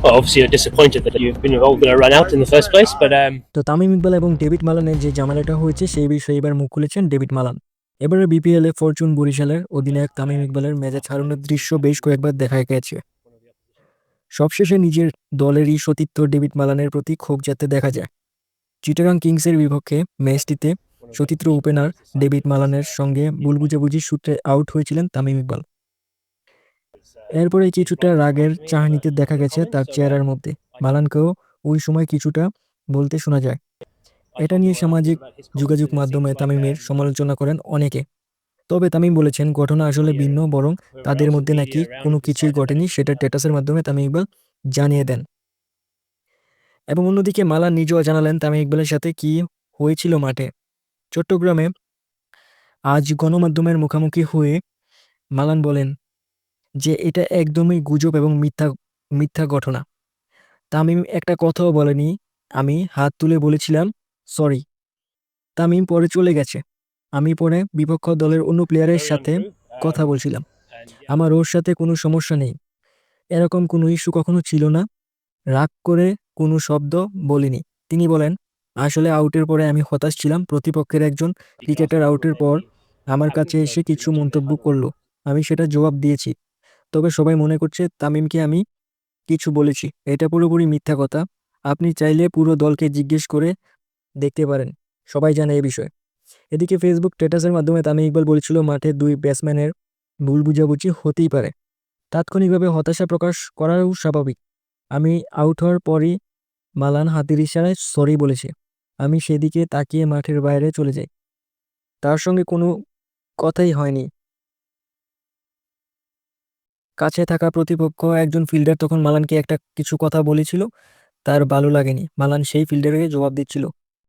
Well, obviously, you're disappointed that you've been involved in a run out in the first place, but তো তামিম ইকবাল এবং David মালানের যে ঝামেলাটা হয়েছে সেই বিষয়ে এবার মুখ খুলেছেন ডেভিড মালান। এবারে বিপিএল এ ফরচুন বরিশালের অধিনায়ক তামিম ইকবালের মেজাজ হারানোর দৃশ্য বেশ কয়েকবার দেখা গেছে। সবশেষে নিজের দলেরই সতীর্থ ডেভিড মালানের প্রতি ক্ষোভ যাতে দেখা যায়। চিটাগাং কিংসের বিপক্ষে ম্যাচটিতে সতীর্থ ওপেনার ডেভিড মালানের সঙ্গে ভুল বুঝাবুঝির সূত্রে আউট হয়েছিলেন তামিম ইকবাল। এরপরে কিছুটা রাগের চাহনিতে দেখা গেছে তার চেহারার মধ্যে। মালানকেও ওই সময় কিছুটা বলতে শোনা যায়। এটা নিয়ে সামাজিক যোগাযোগ মাধ্যমে তামিমের সমালোচনা করেন অনেকে। তবে তামিম বলেছেন ঘটনা আসলে ভিন্ন, বরং তাদের মধ্যে নাকি কোনো কিছুই ঘটেনি, সেটা স্ট্যাটাসের মাধ্যমে তামিম ইকবাল জানিয়ে দেন। এবং অন্যদিকে মালান নিজেও জানালেন তামিম ইকবালের সাথে কি হয়েছিল মাঠে। চট্টগ্রামে আজ গণমাধ্যমের মুখোমুখি হয়ে মালান বলেন যে এটা একদমই গুজব এবং মিথ্যা মিথ্যা ঘটনা। তামিম একটা কথাও বলেনি। আমি হাত তুলে বলেছিলাম সরি। তামিম পরে চলে গেছে। আমি পরে বিপক্ষ দলের অন্য প্লেয়ারের সাথে কথা বলছিলাম। আমার ওর সাথে কোনো সমস্যা নেই। এরকম কোনো ইস্যু কখনো ছিল না। রাগ করে কোনো শব্দ বলিনি। তিনি বলেন, আসলে আউটের পরে আমি হতাশ ছিলাম। প্রতিপক্ষের একজন ক্রিকেটার আউটের পর আমার কাছে এসে কিছু মন্তব্য করল। আমি সেটা জবাব দিয়েছি। তবে সবাই মনে করছে তামিমকে আমি কিছু বলেছি। এটা পুরোপুরি মিথ্যা কথা। আপনি চাইলে পুরো দলকে জিজ্ঞেস করে দেখতে পারেন। সবাই জানে এ বিষয়ে। এদিকে ফেসবুক স্ট্যাটাসের মাধ্যমে তামিম ইকবাল বলেছিল মাঠে দুই ব্যাটসম্যানের ভুল বুঝাবুঝি হতেই পারে। তাৎক্ষণিকভাবে হতাশা প্রকাশ করাও স্বাভাবিক। আমি আউট হওয়ার পরই মালান হাতের ইশারায় সরি বলেছে। আমি সেদিকে তাকিয়ে মাঠের বাইরে চলে যাই। তার সঙ্গে কোনো কথাই হয়নি। কাছে থাকা প্রতিপক্ষ একজন ফিল্ডার তখন মালানকে একটা কিছু কথা বলেছিল। তার ভালো লাগেনি। মালান সেই ফিল্ডারকে জবাব দিচ্ছিল।